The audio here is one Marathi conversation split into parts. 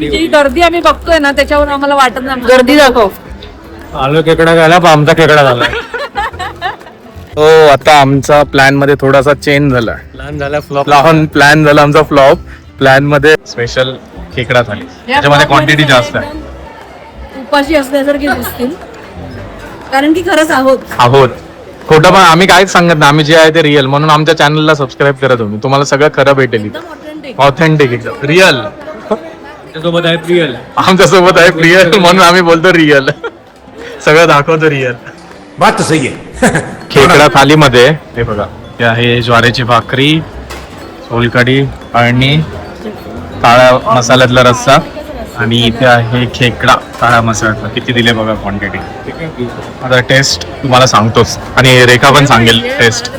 जी गर्दी आम्ही बघतोय ना त्याच्यावर आम्हाला वाटत नाही. गर्दी दाखव. आलो खेकडा घाला पण आमचा खेकडा झाला. हो आता आमचा प्लॅन मध्ये थोडासा चेंज झाला. प्लॅन झाला आमचा फ्लॉप. प्लॅन मध्ये स्पेशल खेकडा थाली, त्याच्यामध्ये क्वांटिटी जास्त आहे. उपाशी असल्यासारखी दिसतील कारण की खरंच आहोत. खोटं पण आम्ही काहीच सांगत नाही, आम्ही जे आहे ते रिअल. म्हणून आमच्या चॅनलला सबस्क्राईब करा तुम्ही, तुम्हाला सगळं खरं भेटेल. ऑथेंटिक एकदम रिअल. आमच्यासोबत आहे रिअल म्हणून आम्ही बोलतो रिअल. सगळं दाखवतो रिअल. बात तो सही है. खेकडा थालीमध्ये हे बघा, ते आहे ज्वारीची भाकरी, सोलकढी, अळणी, काळ्या मसाल्यातला रस्सा आणि इथे आहे खेकडा काळ्या मसाल्यातला. किती दिले बघा क्वांटिटी. आता टेस्ट तुम्हाला सांगतोच आणि रेखा पण सांगेल टेस्ट.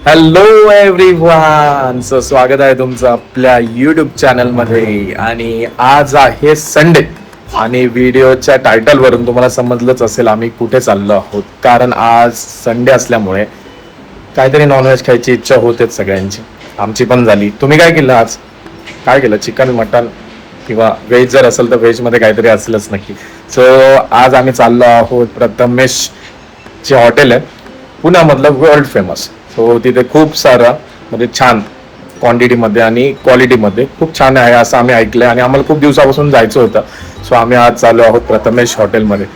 हॅलो एव्हरीवन, सो स्वागत आहे तुमचं आपल्या युट्यूब चॅनल मध्ये. आणि आज आहे संडे आणि व्हिडिओच्या टायटल वरून तुम्हाला समजलंच असेल आम्ही कुठे चाललो आहोत. कारण आज संडे असल्यामुळे काहीतरी नॉनव्हेज खायची इच्छा होतेच सगळ्यांची. आमची पण झाली. तुम्ही काय केलं आज? काय केलं? चिकन, मटन किंवा व्हेज जर असेल तर व्हेज मध्ये काहीतरी असेलच नक्की. सो आज आम्ही चाललो आहोत प्रथमेश जे हॉटेल आहे पुण्यामधलं, वर्ल्ड फेमस. सो तिथे खूप सारं म्हणजे छान क्वांटिटीमध्ये आणि क्वालिटीमध्ये खूप छान आहे असं आम्ही ऐकलंय आणि आम्हाला खूप दिवसापासून जायचं होतं. सो आम्ही आज चालू आहोत प्रथमेश हॉटेलमध्ये.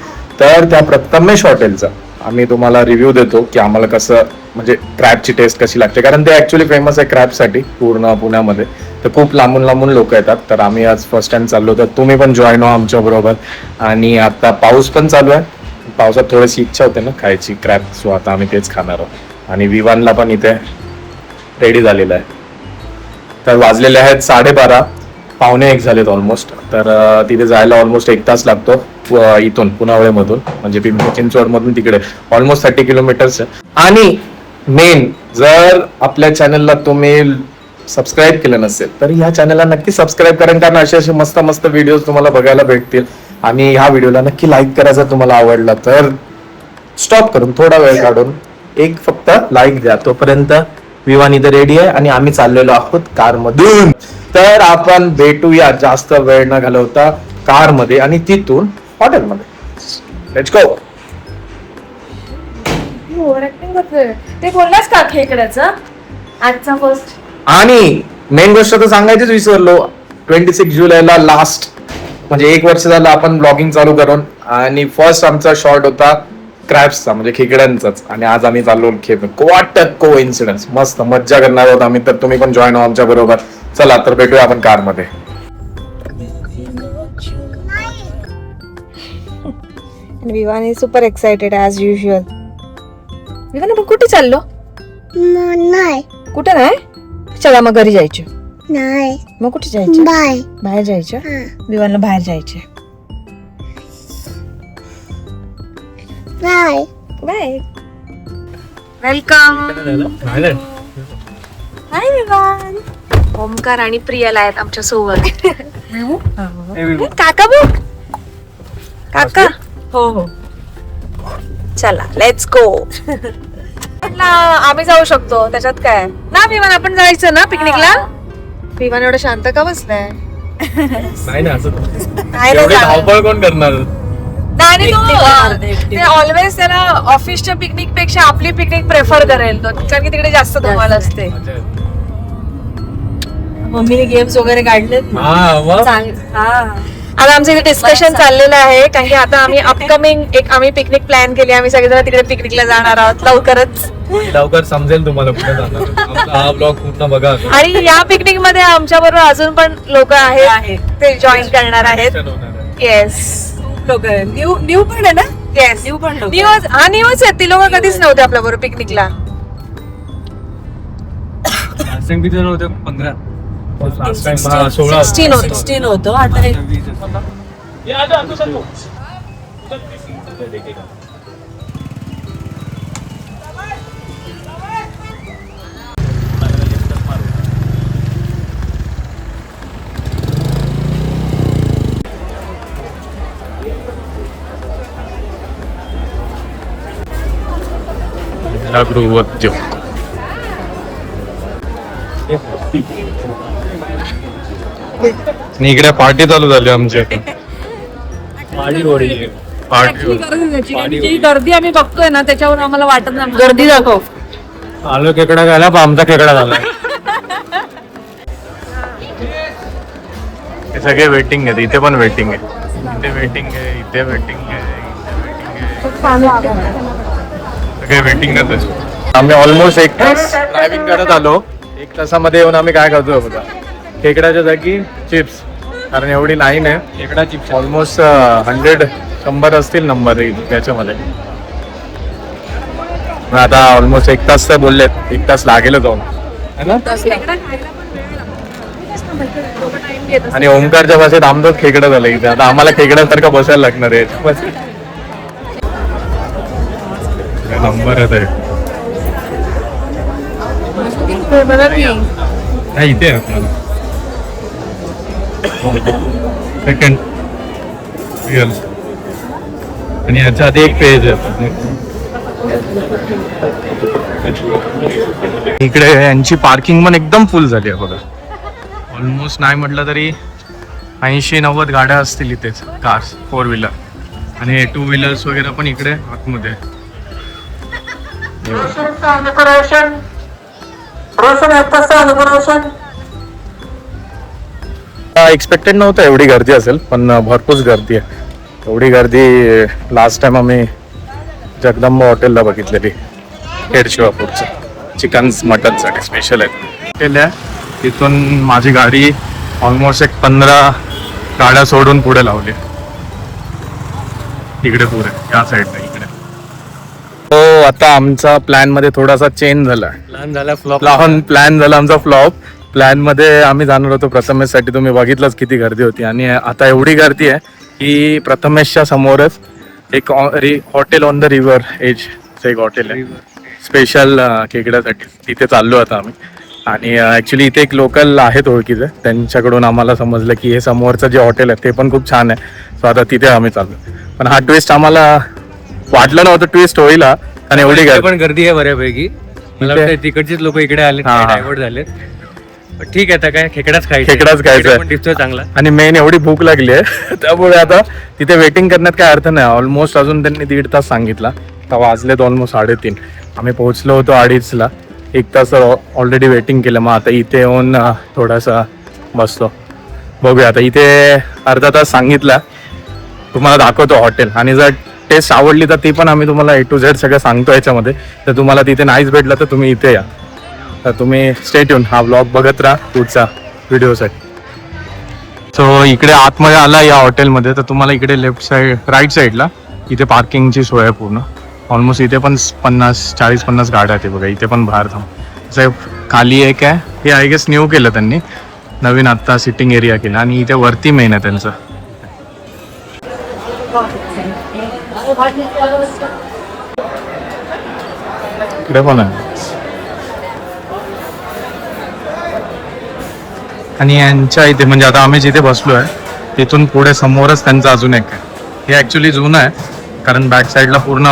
तर त्या प्रथमेश हॉटेलचा आम्ही तुम्हाला रिव्ह्यू देतो की आम्हाला कसं म्हणजे क्रॅबची टेस्ट कशी लागते. कारण ते ऍक्च्युली फेमस आहे क्रॅबसाठी पूर्ण पुण्यामध्ये. तर खूप लांबून लांबून लोक येतात. तर आम्ही आज फर्स्ट टाइम चाललो, तर तुम्ही पण जॉईन व्हा आमच्या बरोबर. आणि आता पाऊस पण चालू आहे. पावसात थोडीशी इच्छा होते ना खायची क्रॅब. सो आता आम्ही तेच खाणार आहोत. आणि विवानला पण इथे रेडी झालेला आहे. तर वाजलेले आहेत 12:30, 1:45 झालेत ऑलमोस्ट. तर तिथे जायला ऑलमोस्ट 1 तास लागतो इथून पुनावळेमधून, म्हणजे पिंपरी चिंचवड मधून तिकडे ऑलमोस्ट 30 किलोमीटर्स. आणि मेन, जर आपल्या चॅनलला तुम्ही सबस्क्राईब केलं नसेल तर ह्या चॅनलला नक्की सबस्क्राईब करा. कारण असे असे मस्त मस्त व्हिडिओ तुम्हाला बघायला भेटतील. आणि ह्या व्हिडिओला नक्की लाईक करा जर तुम्हाला आवडला तर. स्टॉप करून थोडा वेळ काढून एक फक्त लाईक द्या. तोपर्यंत विवान इथे रेडी आहे आणि आम्ही चाललेलो आहोत कार मधून. तर आपण भेटूया जास्त वेळ न घालवता कार मध्ये आणि तिथून हॉटेलमध्ये. Let's go. ते बोललास का खेकड्याचं आजचा फर्स्ट. आणि मेन गोष्ट तर सांगायचीच विसरलो, 26 जुलैला लास्ट म्हणजे 1 वर्ष झालं आपण ब्लॉगिंग चालू करून. आणि फर्स्ट आमचा शॉट होता क्रॅब्सचा म्हणजे खेकड्यांचाच. आणि आज आम्ही चाललो व्हॉट अ कोइन्सिडन्स. मस्त मज्जा करणार आहोत आम्ही. तर तुम्ही पण जॉईन व्हा आमच्या बरोबर. चला तर भेटूया आपण कार मध्ये. Vivaan is super excited as usual. Vivaan आपण कुठे चाललो? नाही कुठे नाही. चला मग घरी जायचे. नाही मग कुठे जायचं? बाय बाहेर जायचं. विवानला बाहेर जायचे. Bye bye. Welcome. Hi Vivaan. Omkar आणि प्रियाला आहेत आमच्या सोबत. काका बघ. काका. हो हो. चला लेट्स गो. आम्ही जाऊ शकतो त्याच्यात काय ना. विमान आपण जायचं ना पिकनिकला. विमान एवढं शांत का बसलाय? नाही ना, नाही एवढी धावपळ कोण करणार? ऑलवेज त्याला ऑफिसच्या पिकनिक पेक्षा आपली पिकनिक प्रेफर करेल तो, कारण की तिकडे जास्त धमाल असते. मम्मीने गेम्स वगैरे काढलेत. आता आमचं इथे डिस्कशन चाललेलं आहे कारण की आता आम्ही अपकमिंग एक आम्ही पिकनिक प्लॅन केली. आम्ही सगळेजण तिकडे पिकनिकला जाणार आहोत लवकरच. लवकर समजेल तुम्हाला कुठे जाणार. हा ब्लॉग पूर्ण बघा. आणि या पिकनिक मध्ये आमच्या बरोबर अजून पण लोक आहेत ते जॉईन करणार आहेत. येस लोक न्यू पण आहे ना. येस न्यू पण न्यूच आहेत. ती लोक कधीच नव्हते आपल्या बरोबर पिकनिकला. 16 होतो आता. गृहोद्योग. आणि इकडे पार्टी चालू झाली आमची आता. पार्टी जी गर्दी आम्ही बघतोय ना त्याच्यावर आम्हाला वाटत नाही गर्दी दाखव. आलो खेकडा घाला पण आमचा खेकडा झाला. हे सगळे वेटिंग आहेत. इथे पण वेटिंग आहे. इथे वेटिंग आहे. इथे वेटिंग आहे. सगळे वेटिंग आम्ही ऑलमोस्ट 1 तास ड्रायव्हिंग करत आलो. 1 तासामध्ये येऊन आम्ही काय करतोय बघा, खेकड्याच्या जागी चिप्स, कारण एवढी लाईन आहे. खेकडा चिप्स ऑलमोस्ट 100 असतील नंबर त्याच्यामध्ये. आता ऑलमोस्ट 1 तास तर बोललेत, 1 तास लागेल जाऊन है ना. आणि ओमकारच्या भाषेत आमचंच खेकडं झालं इथे. आता आम्हाला खेकड्यासारखं बसायला लागणार आहे. नंबर आहे इथे सेकंड रिअल. आणि याच्या आधी एक पेज आहे. इकडे यांची पार्किंग पण एकदम फुल झाली आहे बघा. ऑलमोस्ट नाही म्हटलं तरी 80-90 गाड्या असतील इथेच, कार्स, 4 व्हीलर आणि 2 व्हीलर्स वगैरे पण इकडे आतमध्ये. एक्सपेक्टेड नव्हतं एवढी गर्दी असेल, पण भरपूर गर्दी आहे. एवढी गर्दी लास्ट टाइम आम्ही जगदंबा हॉटेलला बघितलेली, खेड शिवापूरचं. चिकन मटनसाठी स्पेशल आहे. तिथून माझी गाडी ऑलमोस्ट 15 गाड्या सोडून पुढे लावली. इकडे पुढे या साईडला इकडे. तो आता आमचा प्लॅन मध्ये थोडासा चेंज झाला. प्लॅन झाला आमचा फ्लॉप. प्लॅन मध्ये आम्ही जाणार होतो प्रथमेशसाठी. तुम्ही बघितलंच किती गर्दी होती. आणि आता एवढी गर्दी आहे की प्रथमेशच्या समोरच एक hotel on the river edge एक हॉटेल आहे स्पेशल खेकड्यासाठी. तिथे चाललो आता आम्ही. आणि ऍक्च्युली इथे एक लोकल आहेत ओळखीचे, त्यांच्याकडून आम्हाला समजलं की हे समोरचं जे हॉटेल आहे ते पण खूप छान आहे. सो आता तिथे आम्ही चाललो. पण हा ट्विस्ट आम्हाला वाटलं नव्हतं ट्विस्ट होईल, आणि एवढी गर्दी आहे बऱ्यापैकी. मला वाटतं तिकडचेच लोक इकडे आले, डायव्हर्ट झाले. ठीक आहे, आता काय खेकडाच खायचं चांगला. आणि मेन एवढी भूक लागली आहे त्यामुळे आता तिथे वेटिंग करण्यात काय अर्थ नाही. ऑलमोस्ट अजून त्यांनी 1.5 तास सांगितला, तर वाजलेत ऑलमोस्ट 3:30. आम्ही पोहोचलो होतो 2:30ला. 1 तास ऑलरेडी वेटिंग केलं. मग आता इथे येऊन थोडासा बसलो. बघूया आता. इथे अर्धा तास सांगितला. तुम्हाला दाखवतो हॉटेल, आणि जर टेस्ट आवडली तर ती पण आम्ही तुम्हाला A to Z सगळं सांगतो याच्यामध्ये. तर तुम्हाला तिथे नाहीच भेटलं तर तुम्ही इथे या. तर तुम्ही स्टे ट्यून, हा व्लॉग बघत राहा पुढचा व्हिडिओसाठी. सो इकडे आतमध्ये आला या हॉटेलमध्ये, तर तुम्हाला इकडे लेफ्ट साईड राईट साईडला इथे पार्किंगची सोय आहे पूर्ण. ऑलमोस्ट इथे पण 40-50 गाड्या आहेत बघा. इथे पण बाहेर थांब. खाली एक आहे, हे आय गेस न्यू केलं त्यांनी, नवीन आत्ता सिटिंग एरिया केला. आणि इथे वरती मेन आहे त्यांचं. इकडे पण आहे. आणि यांच्या इथे म्हणजे आता आम्ही जिथे बसलो आहे तिथून पुढे समोरच त्यांचं अजून एक आहे. हे ऍक्च्युली जुनं आहे, कारण बॅक साईडला पूर्ण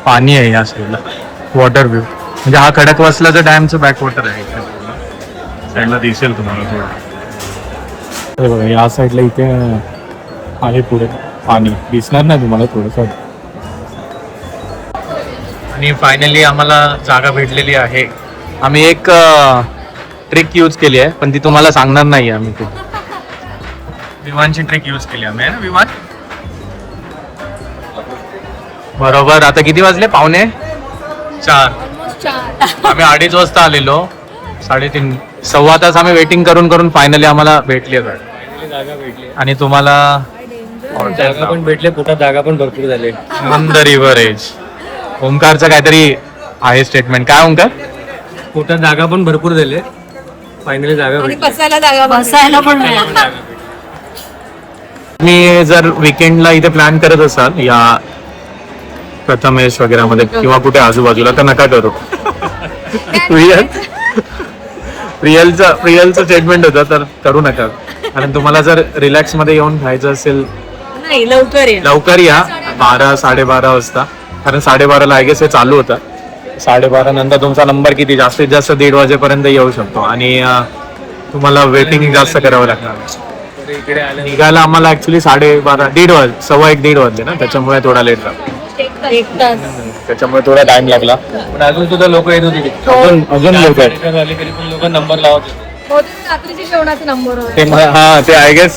पाणी आहे. या साईडला वॉटर व्ह्यू, म्हणजे हा खडकवासलाचा डॅमचं बॅक वॉटर आहे. साईडला दिसेल तुम्हाला थोडं. बघा या साईडला इथे आहे पुढे पाणी, दिसणार नाही तुम्हाला थोडंसं. आणि फायनली आम्हाला जागा भेटलेली आहे. आम्ही एक ट्रिक यूज केली आहे, पण ती तुम्हाला सांगणार नाही आम्ही. ती विमानची ट्रिक यूज केली आम्ही, आहे ना विमान. बरोबर आता किती वाजले? 3:45. आम्ही 2:30 वाजता आलेलो. 3:30 सव्वा तास आम्ही वेटिंग करून करून फायनली आम्हाला भेटली जागा भेटली. आणि तुम्हाला जागा पण भेटले, पोटात जागा पण भरपूर झाले. On the river edge. ओमकारचं काहीतरी आहे स्टेटमेंट. काय ओमकार? पोटात जागा पण भरपूर झाले. फायनली जागा भेटली. बसायला पण मी जर विकेंडला इथे प्लॅन करत असाल या प्रथमेश वगैरे मध्ये किंवा कुठे आजूबाजूला, तर नका करू. रिअलचं स्टेटमेंट होतं, तर करू नका. कारण तुम्हाला जर रिलॅक्स मध्ये येऊन खायचं असेल नाही, लवकर या 12-12:30 वाजता. कारण 12:30ला आय गेस हे चालू होतं. 12:30 नंतर तुमचा नंबर किती जास्तीत जास्त 1:30 वाजेपर्यंत येऊ शकतो आणि तुम्हाला वेटिंग जास्त करावं लागणार. इकडे आले निघायला आम्हाला ऍक्च्युली 12:30 1:15 वाजले ना, त्याच्यामुळे थोडा लेट झाला. त्याच्यामुळे थोडा टाइम लागला. पण अजून सुद्धा लोक येत होते. अजून लोक आहेत झाले तरी पण लोक नंबर लावत होते. रात्रीच्या जेवणाचे नंबर ते आय गेस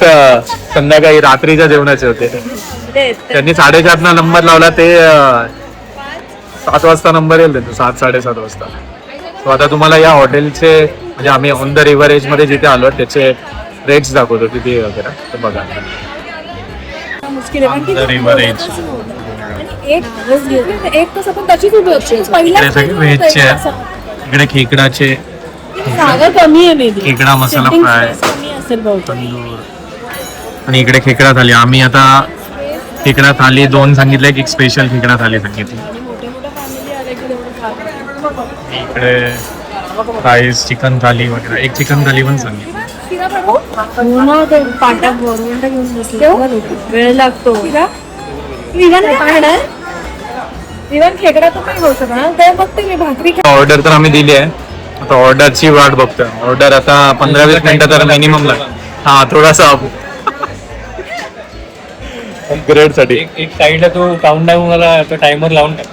संध्याकाळी रात्रीच्या जेवणाचे होते. त्यांनी 4:30 नंबर लावला, ते 7 वाजता नंबर येईल त्यांचा, 7-7:30 वाजता. So आता तुम्हाला या हॉटेलचे म्हणजे आम्ही ऑन द रिव्हर एज मध्ये जिथे आलो त्याचे रेट्स दाखवतो किती वगैरे, ते बघा. रिव्हर एज व्हेजचे इकडे खेकडाचे, खेकडा मसाला फ्राय, तंदूर, आणि इकडे खेकडा थाली. आम्ही आता खेकडा थाली 2 सांगितले, एक स्पेशल खेकडा थाली सांगितली. इकडे राईस, चिकन थाली वगैरे, एक चिकन थाली पण सांगितली. वेळ लागतो. खेकडा तो काही होतं ना, ते बघते मी भाकरी. ऑर्डर तर आम्ही दिली आहे, आता ऑर्डरची वाट बघतोय. ऑर्डर आता 15-20 मिनिटं तर मिनिमम लागेल. हा, थोडासा ग्रेड साठी एक साईडला तो काउंट डाऊन मला तो टायमर लावून टाक.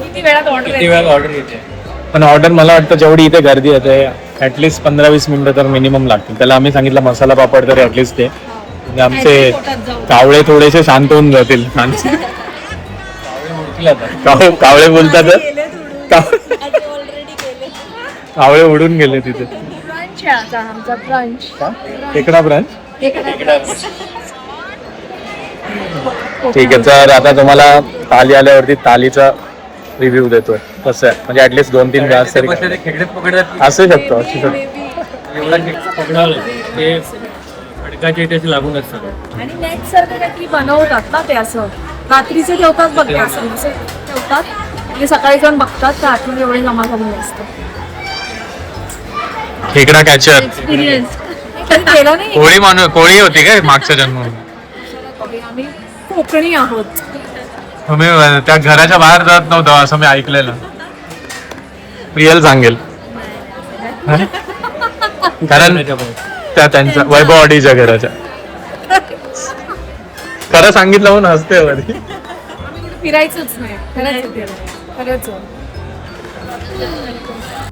किती वेळात ऑर्डर किती वेळात ऑर्डर येते. पण ऑर्डर मला वाटतं जेवढी इथे गर्दी येते ऍटलीस्ट 15-20 मिनिटं तर मिनिमम लागतील. त्याला आम्ही सांगितलं मसाला पापड तरी ऍटलीस्ट ते, म्हणजे आमचे कावळे थोडेसे शांत होऊन जातील. कावळे बोलतात, कावळे उडून गेले तिथे. खेकडा ब्रांच. ठीक आहे, तर आता तुम्हाला थाली आल्यावरती थालीचा रिव्ह्यू देतोय कसं आहे, म्हणजे ऍटलीस्ट 2-3 ग्लास तरी खेकडे पकडतात असू शकतो. एवढा पकडावलं ते अडकाचे त्याचे लागून असतात. आणि नेट सारखं काहीतरी बनवतात ना ते, असं रात्रीचे ठेवतात बघ, असं ठेवतात आणि सकाळी जाऊन बघतात तर आतमध्ये एवढे जमा झालेले असतात. खेकडा कॅचर एक्सपिरियन्स कधी केला नाही. कोळी होती काय मागच्या जन्म? आम्ही कोकणी आहोत. तुम्ही त्या घराच्या बाहेर जात नव्हतं असं मी ऐकलेलं. रिअल सांगेल कारण त्या त्यांच्या वैभववाडीच्या घराच्या. खरं सांगितलं म्हणून हसते वरी. फिरायचंच नाही, खरंच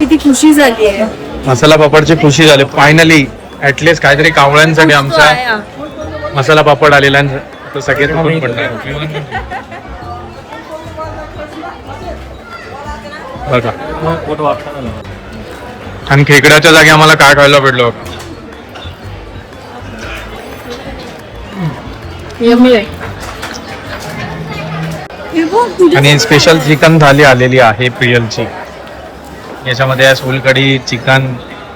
किती खुशी झाली आहे. मसाला पापडची खुशी झाली फायनली. ऍटलीस्ट काहीतरी कावळ्यांसाठी आमचा मसाला पापड आलेला तो सगळे थकून पडणार बघा. आणि खेकड्याच्या जागी आम्हाला काय खायला भेटलं आणि स्पेशल चिकन थाली आलेली आहे प्रियलची. याच्यामध्ये सोलकढी, चिकन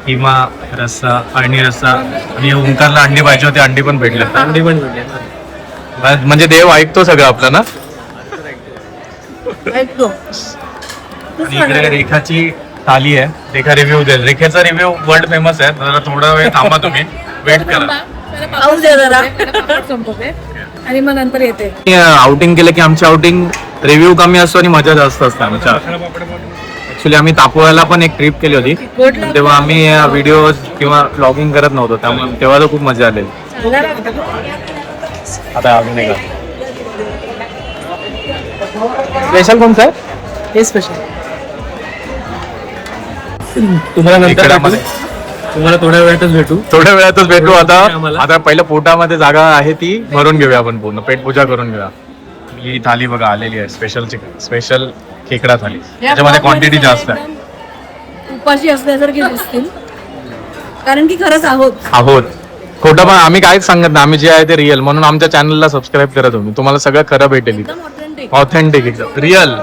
किमा रस्सा, अळणी रस्सा, आणि ओंकारला अंडी पाहिजे होती, अंडी पण भेटले. अंडी पण भेटले. म्हणजे देव ऐकतो सगळं आपलं ना. आणि इकडे रेखाची थाली आहे. रेखा रिव्ह्यू देईल. रेखेचा रिव्ह्यू वर्ल्ड फेमस आहे. जरा थोडा वेळ थांबा, तुम्ही वेट करा. आणि मग नंतर येते. आउटिंग केलं की आमची आउटिंग रिव्ह्यू कमी असतो आणि मजा जास्त असते आमच्या. ऍक्च्युली आम्ही तापोळ्याला पण एक ट्रिप केली होती, तेव्हा आम्ही व्हिडिओ किंवा ब्लॉगिंग करत नव्हतो, त्यामुळे तेव्हा तर खूप मजा आलेली. आता अजून एक स्पेशल कोणतं आहे? हे स्पेशल तुम्हाला नंतर तुम्हाला थोड्या वेळातच भेटू. आता पहिलं पोटामध्ये जागा आहे ती भरून घेऊया आपण, पूर्ण पेट पूजा करून घेऊया. ही थाली बघा आलेली आहे, स्पेशल चिकन, स्पेशल खेकडा थाली. त्याच्यामध्ये क्वांटिटी जास्त आहे. उपाशी असल्यासारखी दिसतील, कारण की खरंच आहोत. खोटं पण आम्ही काहीच सांगत नाही, आम्ही जे आहे ते रिअल. म्हणून आमच्या चॅनलला सबस्क्राईब करा तुम्ही, तुम्हाला सगळं खरं भेटेल. ऑथेंटिक एकदम रिअल.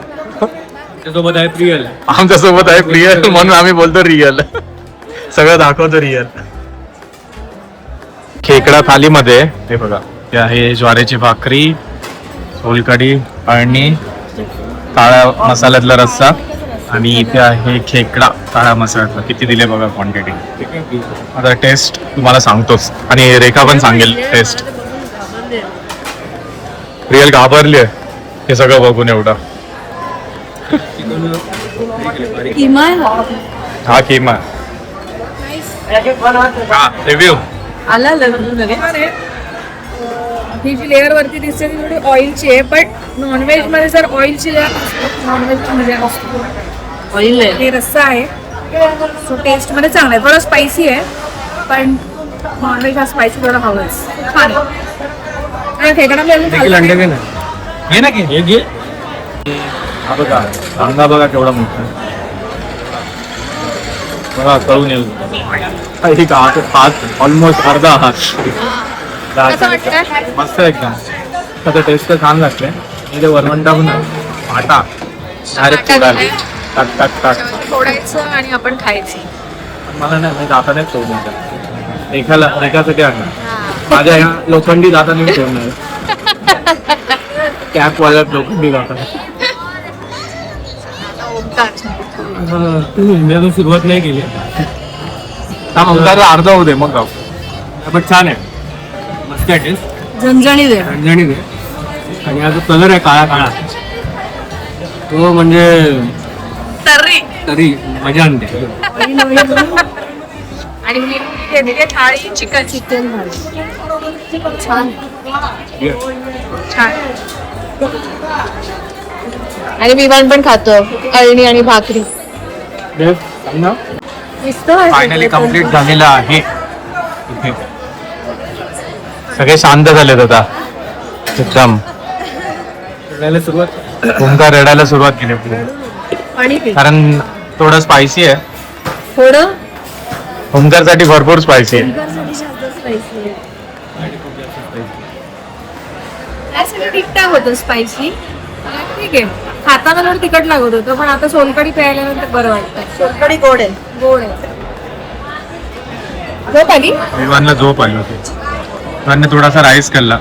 सोबत आहे प्रियल, आमच्या सोबत आहे प्रियल, म्हणून आम्ही बोलतो रिअल. सगळं दाखवतो रिअल. खेकडा थालीमध्ये हे बघा, ते आहे ज्वारीची भाकरी, सोलकढी, अळणी, काळ्या मसाल्यातला रस्सा, आणि इथे आहे खेकडा काळा मसाल्यातला. किती दिले बघा क्वांटिटी. आता टेस्ट तुम्हाला सांगतोच, आणि रेखा पण सांगेल टेस्ट. रिअल घाबरली आहे हे सगळं बघून एवढं. किमा हा किमा रिव्ह्यू आला लगेच. ही जी लेअर वरती दिसते ती थोडी ऑइलची आहे, बट नॉनव्हेज मध्ये जर ऑइलची लेअर नॉनव्हेज मध्ये ऑइल हे रस्सा आहे, सो टेस्ट मध्ये चांगला आहे. थोडं स्पायसी आहे, पण नॉनव्हेज हा स्पायसी थोडा हवाच. छान आहे. खेकडा अंडे घे ना, घे ना, घे घे. हा बघा कांदा बघा केवढा मोठा बघा कळून येईल. एक हात ऑलमोस्ट अर्धा हात मस्त एकदम. आता टेस्ट तर छान लागते. इथे वरण टाकून आटा डायरेक्ट टाक टाक टाक फोडायचं आणि आपण खायचं. मला नाही मी दाताने ठेवणार एकासाठी आणणार. माझ्या ह्या लोखंडी दाताने मी ठेवणार. कॅप वाल्या लोखंडी दाताने. मी अजून सुरुवात नाही केली. अर्धा होऊ दे मग जाऊ. पण छान आहे, मस्त आहे टेस्ट, झणझणीत आहे. झणझणीत आहे. आणि हा जो कलर आहे काळा काळा, तो म्हणजे तरी मजा आणते. आणि मी घेतली थाळी चिकन छान छान. आणि विमान पण खातो अळणी आणि भाकरी. फायनली कम्प्लीट झालेला आहे. सगळे शांत झालेत आता एकदम. रडायला सुरुवात, ओंकार रडायला सुरुवात केली आणि कारण थोडं स्पायसी आहे. थोडं ओंकार साठी भरपूर स्पायसी आहे. ठीकठाक होतं स्पायसी. ठीक आहे, खाताना थोडं तिखट लागत होतं, पण आता सोलकढी प्यायल्यानंतर बरं वाटतं. सोलकढी गोड आहे. गोड आहे. झोप आली. विवानला झोप आली होती. विवानने थोडासा राईस खाल्ला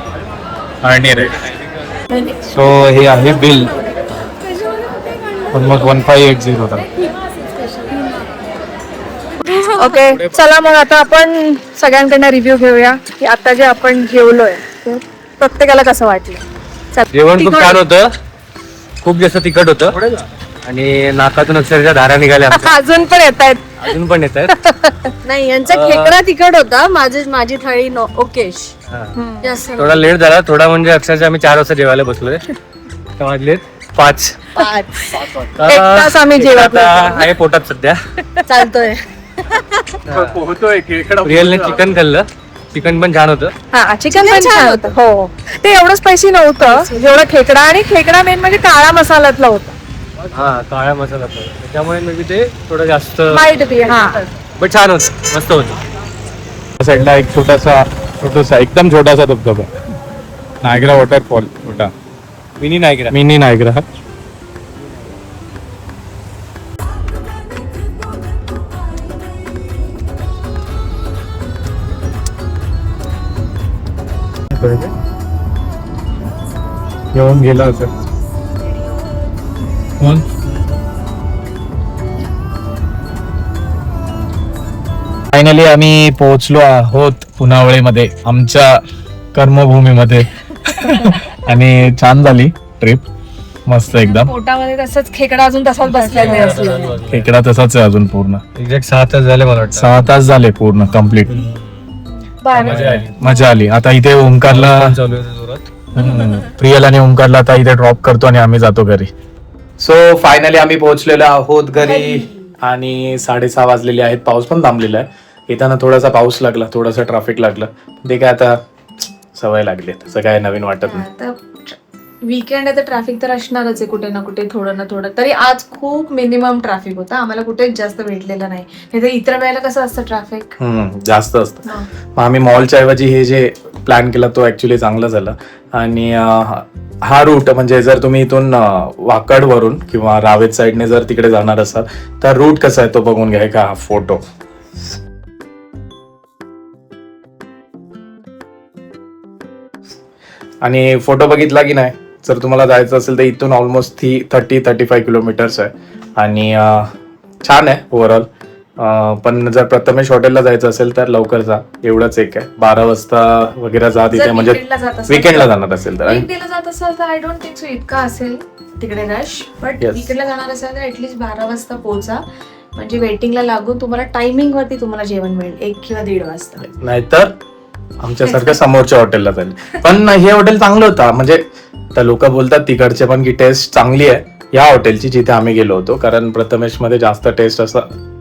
आणि राईस. सो हे आहे बिल. ऑलमोस्ट 1580 होता. ओके, चला मग आता आपण सगळ्यांकडनं रिव्ह्यू घेऊया की आता जे आपण जेवलोय ते प्रत्येकाला कसं वाटलं. जेवण खूप छान होतं, खूप जास्त तिखट होतं आणि नाकातून अक्षरशः धारा निघाल्या आमच्या. अजून पण येत आहेत. अजून पण येत आहेत. नाही, यांचा खेकडा तिखट होता. माझी थाळी ओकेश. जास्त थोडा लेट झाला, थोडा म्हणजे अक्षरशः आम्ही 4 वाजता जेवायला बसलोय. आता वाजलेत 5. एक तास आम्ही जेवत आता आहे पोटात सध्या. चालतोय. पोहतोय रिअलने चिकन खाल्लं, चिकन पण छान होतं. हा, चिकन पण छान होतं. हो, ते एवढं स्पायसी नव्हतं जेवढं खेकडा. आणि खेकडा मेन म्हणजे काळा मसाल्यातला होता. हा, काळ्या मसाला त्यामुळे मे बी ते थोडं जास्त, वाईट बी. हा, पण छान होतं, मस्त होतं. साईडला एक छोटासा एकदम छोटासा धबधबा नायग्रा वॉटरफॉल. छोटा मिनी नायग्रा. Mini Niagara. येऊन गेला असं. फायनली आम्ही पोहोचलो आहोत पुनावळीमध्ये, आमच्या कर्मभूमीमध्ये. आणि छान झाली ट्रिप, मस्त एकदम. पोटामध्ये तसंच खेकडा अजून तसाच बसलेला असतो. खेकडा तसाच आहे अजून पूर्ण. एक्झॅक्ट 6 तास झाले मला वाटतं. 6 तास झाले पूर्ण कम्प्लीट. मजा आली. आता इथे ओंकारला चालू आहे जोरात. प्रियल आणि ओंकारला आता इथे ड्रॉप करतो आणि आम्ही जातो घरी. सो फायनली आम्ही पोहोचलेलो आहोत घरी आणि 6:30 वाजलेले आहेत. पाऊस पण थांबलेला आहे. येताना थोडासा पाऊस लागला, थोडंसं ट्रॅफिक लागलं. ते काय आता सवय लागली, तसं काय नवीन वाटत नाही. आता वीकेंड आहे तर ट्रॅफिक तर असणारच आहे कुठे ना कुठे, थोडं ना थोडं. तरी आज खूप मिनिमम ट्रॅफिक होता, आम्हाला कुठेच जास्त भेटलेलं नाही. तर इतर वेळेला कसं असतं ट्रॅफिक जास्त असतं. मग आम्ही मॉलच्या ऐवजी हे जे प्लॅन केला तो ऍक्च्युली चांगला झाला. आणि हा रूट म्हणजे जर तुम्ही इथून वाकड वरून किंवा रावेत साईडने जर तिकडे जाणार असाल तर रूट कसा आहे तो बघून घ्या. का फोटो आणि फोटो बघितला की नाही, जर तुम्हाला जायचं असेल तर इथून ऑलमोस्ट 30-35 किलोमीटर्स आहे. आणि छान आहे ओव्हरऑल. पण जर प्रथमेश हॉटेलला जायचं असेल तर लवकर जा, एवढंच एक आहे. 12 वाजता वगैरे जा तिथे, म्हणजे वीकेंडला जाणार असेल तर. जात असेल तर आय डोंट थिंक सो इतका असेल. तिकडे रश, बट Yes. इकडे जाणार असाल तर ऍटलीस्ट 12 वाजता पोहोचा, म्हणजे वेटिंगला लागून तुम्हाला टायमिंग वरती तुम्हाला जेवण मिळेल 1 किंवा 1:30 वाजता. नाहीतर आमच्यासारखं समोरच्या हॉटेलला जाईल. पण हे हॉटेल चांगलं होतं, म्हणजे तर लोक बोलतात तिकडचे पण की टेस्ट चांगली आहे या हॉटेलची जिथे आम्ही गेलो होतो, कारण प्रथमेश मध्ये जास्त टेस्ट असं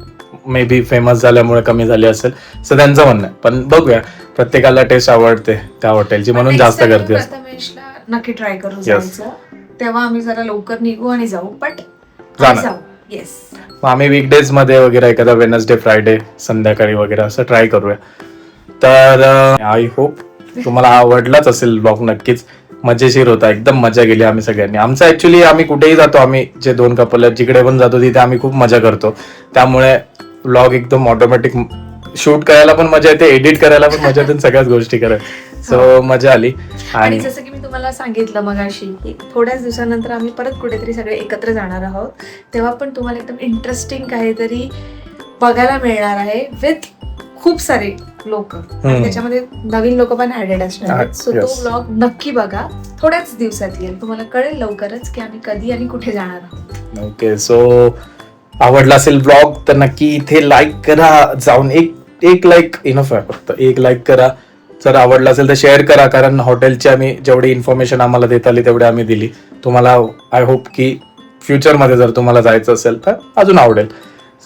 मे बी फेमस झाल्यामुळे कमी झाली असेल असं त्यांचं म्हणणं आहे. पण बघूया, प्रत्येकाला टेस्ट आवडते त्या हॉटेलची म्हणून जास्त गर्दी असते. प्रथमेशला नक्की ट्राय करू जायचं, तेव्हा आम्ही जरा लवकर निघू आणि जाऊ, बट जाणार. जाऊ. येस. मग आम्ही वीकडेज मध्ये वगैरे एखादा वेनसडे फ्रायडे संध्याकाळी वगैरे असं ट्राय करूया. तर आय होप तुम्हाला आवडलाच असेल ब्लॉग. नक्कीच मजेशीर होता, एकदम मजा गेली आम्ही सगळ्यांनी. आमचं ऍक्च्युली आम्ही कुठेही जातो, आम्ही जे 2 कपल आहेत जिकडे पण जातो तिथे आम्ही खूप मजा करतो, त्यामुळे ब्लॉग एकदम ऑटोमॅटिक शूट करायला पण मजा येते, एडिट करायला पण मजा येते, सगळ्याच गोष्टी करायला. सो मजा आली. आणि आणि जसं की मी तुम्हाला सांगितलं मगाशी की थोड्याच दिवसानंतर आम्ही परत कुठेतरी सगळे एकत्र जाणार आहोत, तेव्हा पण तुम्हाला एकदम इंटरेस्टिंग काहीतरी बघायला मिळणार आहे विथ खूप सारे लोक, त्याच्यामध्ये नवीन लोक पण ऍडेड असणार आहेत. सो तो Yes. ब्लॉग नक्की बघा, थोड्याच दिवसात येईल, तुम्हाला कळेल लवकरच की आम्ही कधी आणि कुठे जाणार आहोत. ओके, सो आवडला असेल ब्लॉग तर नक्की इथे लाईक करा, जाऊन एक लाईक इनफ आहे, फक्त एक लाईक करा. जर आवडला असेल तर शेअर करा, कारण हॉटेलची आम्ही जेवढी इन्फॉर्मेशन आम्हाला देता आली तेवढी आम्ही दिली तुम्हाला. आय होप की फ्युचरमध्ये जर तुम्हाला जायचं असेल तर अजून आवडेल.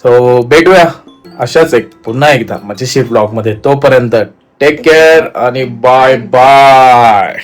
सो भेटूया अशाच एक पुन्हा एकदा मजेशीर ब्लॉग मध्ये. तोपर्यंत टेक केअर आणि बाय बाय.